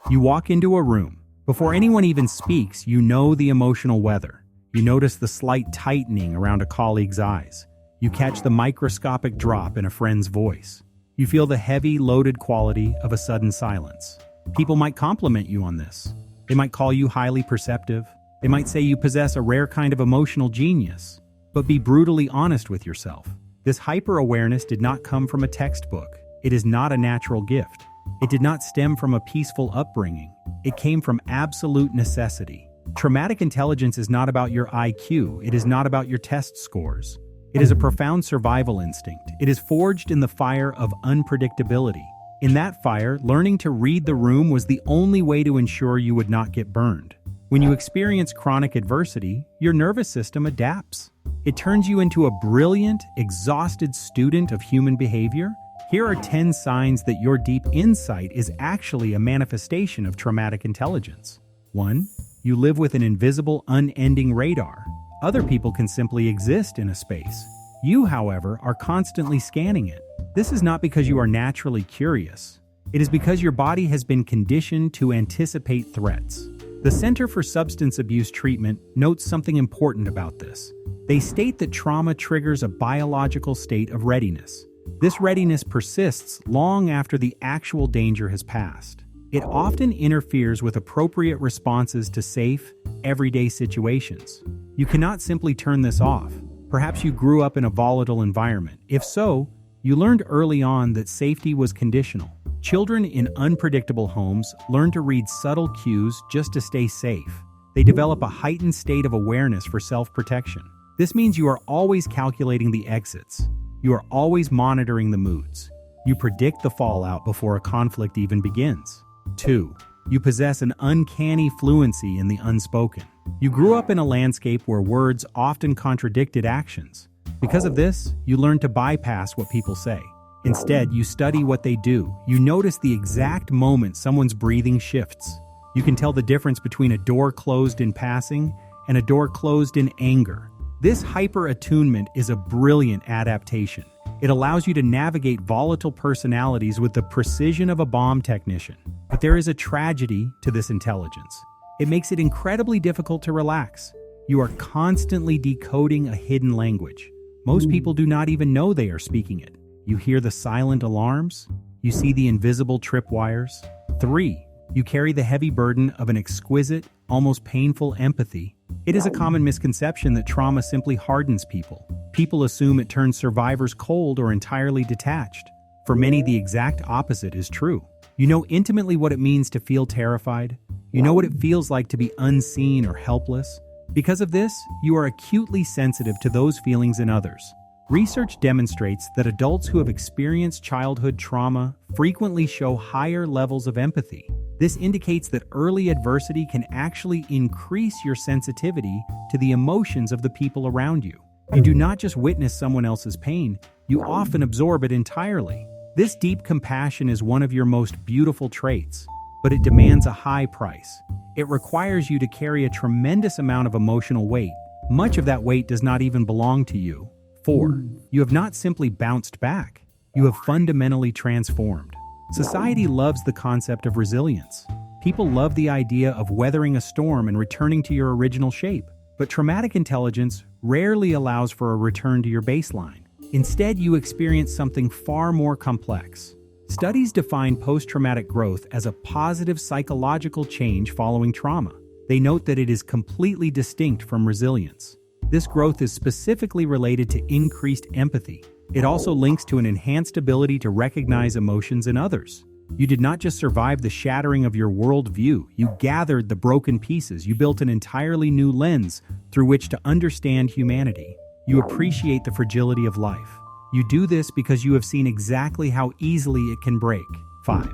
You walk into a room. Before anyone even speaks, you know the emotional weather. You notice the slight tightening around a colleague's eyes. You catch the microscopic drop in a friend's voice. You feel the heavy, loaded quality of a sudden silence. People might compliment you on this. They might call you highly perceptive. They might say you possess a rare kind of emotional genius. But be brutally honest with yourself. This hyper-awareness did not come from a textbook. It is not a natural gift. It did not stem from a peaceful upbringing. It came from absolute necessity. Traumatic intelligence is not about your IQ. It is not about your test scores. It is a profound survival instinct. It is forged in the fire of unpredictability. In that fire, learning to read the room was the only way to ensure you would not get burned. When you experience chronic adversity, your nervous system adapts. It turns you into a brilliant, exhausted student of human behavior. Here are 10 signs that your deep insight is actually a manifestation of traumatic intelligence. 1. You live with an invisible, unending radar. Other people can simply exist in a space. You, however, are constantly scanning it. This is not because you are naturally curious. It is because your body has been conditioned to anticipate threats. The Center for Substance Abuse Treatment notes something important about this. They state that trauma triggers a biological state of readiness. This readiness persists long after the actual danger has passed. It often interferes with appropriate responses to safe, everyday situations. You cannot simply turn this off. Perhaps you grew up in a volatile environment. If so, you learned early on that safety was conditional. Children in unpredictable homes learn to read subtle cues just to stay safe. They develop a heightened state of awareness for self-protection. This means you are always calculating the exits. You are always monitoring the moods. You predict the fallout before a conflict even begins. 2. You possess an uncanny fluency in the unspoken. You grew up in a landscape where words often contradicted actions. Because of this, you learn to bypass what people say. Instead, you study what they do. You notice the exact moment someone's breathing shifts. You can tell the difference between a door closed in passing and a door closed in anger. This hyper-attunement is a brilliant adaptation. It allows you to navigate volatile personalities with the precision of a bomb technician. But there is a tragedy to this intelligence. It makes it incredibly difficult to relax. You are constantly decoding a hidden language. Most people do not even know they are speaking it. You hear the silent alarms. You see the invisible tripwires. 3. You carry the heavy burden of an exquisite, almost painful empathy. It is a common misconception that trauma simply hardens people. People assume it turns survivors cold or entirely detached. For many, the exact opposite is true. You know intimately what it means to feel terrified. You know what it feels like to be unseen or helpless. Because of this, you are acutely sensitive to those feelings in others. Research demonstrates that adults who have experienced childhood trauma frequently show higher levels of empathy. This indicates that early adversity can actually increase your sensitivity to the emotions of the people around you. You do not just witness someone else's pain, you often absorb it entirely. This deep compassion is one of your most beautiful traits, but it demands a high price. It requires you to carry a tremendous amount of emotional weight. Much of that weight does not even belong to you. 4. You have not simply bounced back. You have fundamentally transformed. Society loves the concept of resilience. People love the idea of weathering a storm and returning to your original shape. But traumatic intelligence rarely allows for a return to your baseline. Instead, you experience something far more complex. Studies define post-traumatic growth as a positive psychological change following trauma. They note that it is completely distinct from resilience. This growth is specifically related to increased empathy. It also links to an enhanced ability to recognize emotions in others. You did not just survive the shattering of your worldview, you gathered the broken pieces. You built an entirely new lens through which to understand humanity. You appreciate the fragility of life. You do this because you have seen exactly how easily it can break. 5.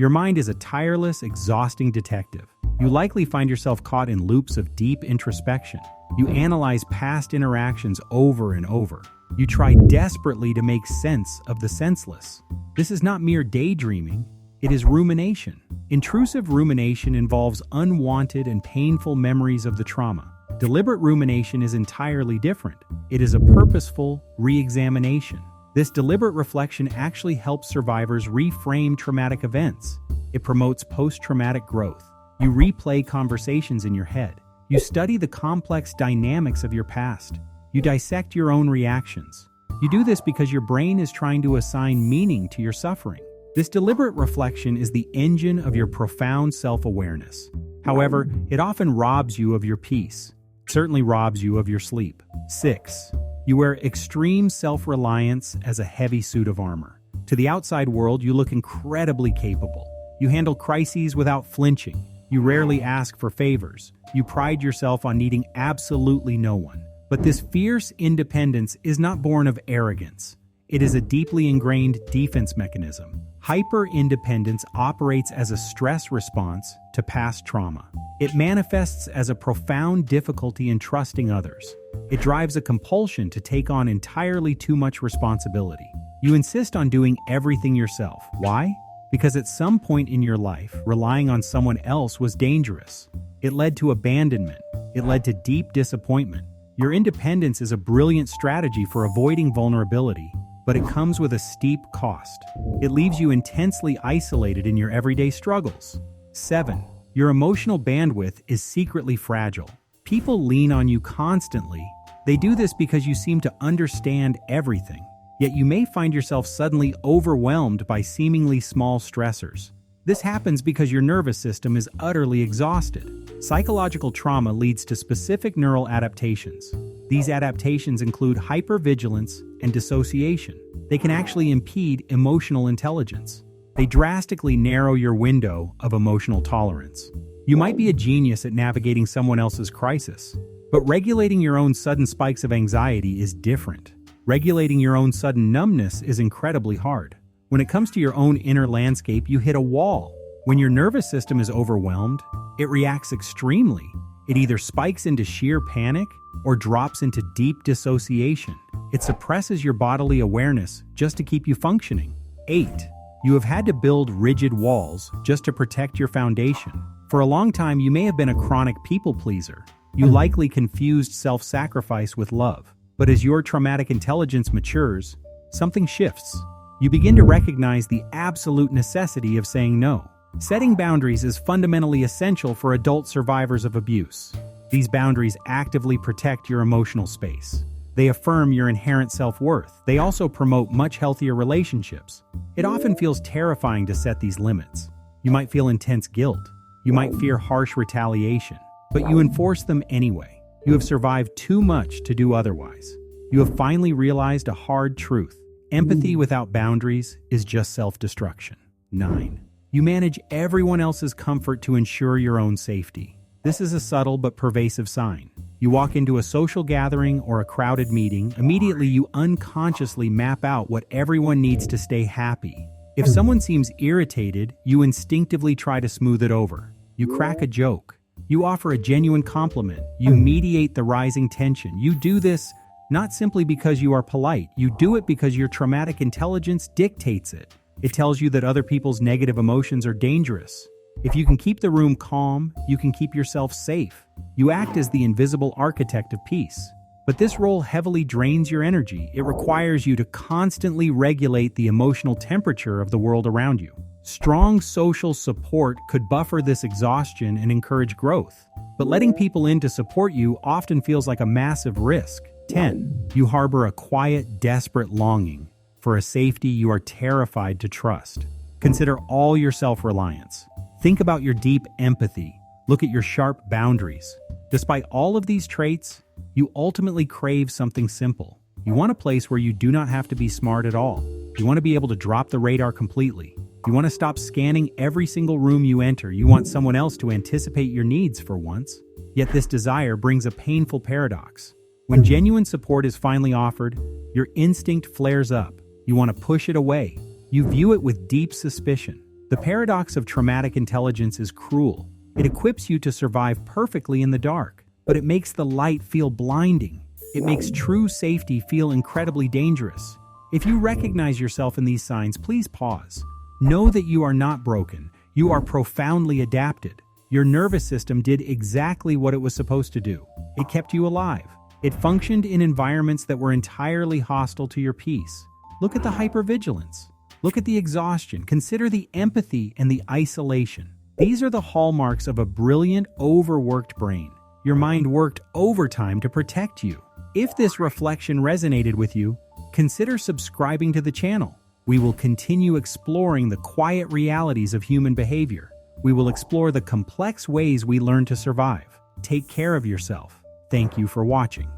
Your mind is a tireless, exhausting detective. You likely find yourself caught in loops of deep introspection. You analyze past interactions over and over. You try desperately to make sense of the senseless. This is not mere daydreaming, it is rumination. Intrusive rumination involves unwanted and painful memories of the trauma. Deliberate rumination is entirely different. It is a purposeful re-examination. This deliberate reflection actually helps survivors reframe traumatic events. It promotes post-traumatic growth. You replay conversations in your head. You study the complex dynamics of your past. You dissect your own reactions. You do this because your brain is trying to assign meaning to your suffering. This deliberate reflection is the engine of your profound self-awareness. However, it often robs you of your peace. It certainly robs you of your sleep. 6. You wear extreme self-reliance as a heavy suit of armor. To the outside world, you look incredibly capable. You handle crises without flinching. You rarely ask for favors. You pride yourself on needing absolutely no one. But this fierce independence is not born of arrogance. It is a deeply ingrained defense mechanism. Hyper-independence operates as a stress response to past trauma. It manifests as a profound difficulty in trusting others. It drives a compulsion to take on entirely too much responsibility. You insist on doing everything yourself. Why? Because at some point in your life, relying on someone else was dangerous. It led to abandonment. It led to deep disappointment. Your independence is a brilliant strategy for avoiding vulnerability, but it comes with a steep cost. It leaves you intensely isolated in your everyday struggles. 7. Your emotional bandwidth is secretly fragile. People lean on you constantly. They do this because you seem to understand everything. Yet you may find yourself suddenly overwhelmed by seemingly small stressors. This happens because your nervous system is utterly exhausted. Psychological trauma leads to specific neural adaptations. These adaptations include hypervigilance and dissociation. They can actually impede emotional intelligence. They drastically narrow your window of emotional tolerance. You might be a genius at navigating someone else's crisis, but regulating your own sudden spikes of anxiety is different. Regulating your own sudden numbness is incredibly hard. When it comes to your own inner landscape, you hit a wall. When your nervous system is overwhelmed, it reacts extremely. It either spikes into sheer panic or drops into deep dissociation. It suppresses your bodily awareness just to keep you functioning. 8. You have had to build rigid walls just to protect your foundation. For a long time, you may have been a chronic people pleaser. You likely confused self-sacrifice with love. But as your traumatic intelligence matures, something shifts. You begin to recognize the absolute necessity of saying no. Setting boundaries is fundamentally essential for adult survivors of abuse. These boundaries actively protect your emotional space. They affirm your inherent self-worth. They also promote much healthier relationships. It often feels terrifying to set these limits. You might feel intense guilt. You might fear harsh retaliation. But you enforce them anyway. You have survived too much to do otherwise. You have finally realized a hard truth. Empathy without boundaries is just self-destruction. 9. You manage everyone else's comfort to ensure your own safety. This is a subtle but pervasive sign. You walk into a social gathering or a crowded meeting, immediately you unconsciously map out what everyone needs to stay happy. If someone seems irritated, you instinctively try to smooth it over. You crack a joke. You offer a genuine compliment. You mediate the rising tension. You do this not simply because you are polite. You do it because your traumatic intelligence dictates it. It tells you that other people's negative emotions are dangerous. If you can keep the room calm, you can keep yourself safe. You act as the invisible architect of peace. But this role heavily drains your energy. It requires you to constantly regulate the emotional temperature of the world around you. Strong social support could buffer this exhaustion and encourage growth. But letting people in to support you often feels like a massive risk. 10. You harbor a quiet, desperate longing for a safety you are terrified to trust. Consider all your self-reliance. Think about your deep empathy. Look at your sharp boundaries. Despite all of these traits, you ultimately crave something simple. You want a place where you do not have to be smart at all. You want to be able to drop the radar completely. You want to stop scanning every single room you enter. You want someone else to anticipate your needs for once. Yet this desire brings a painful paradox. When genuine support is finally offered, your instinct flares up. You want to push it away. You view it with deep suspicion. The paradox of traumatic intelligence is cruel. It equips you to survive perfectly in the dark, but it makes the light feel blinding. It makes true safety feel incredibly dangerous. If you recognize yourself in these signs, please pause. Know that you are not broken. You are profoundly adapted. Your nervous system did exactly what it was supposed to do. It kept you alive. It functioned in environments that were entirely hostile to your peace. Look at the hypervigilance. Look at the exhaustion. Consider the empathy and the isolation. These are the hallmarks of a brilliant, overworked brain. Your mind worked overtime to protect you. If this reflection resonated with you, consider subscribing to the channel. We will continue exploring the quiet realities of human behavior. We will explore the complex ways we learn to survive. Take care of yourself. Thank you for watching.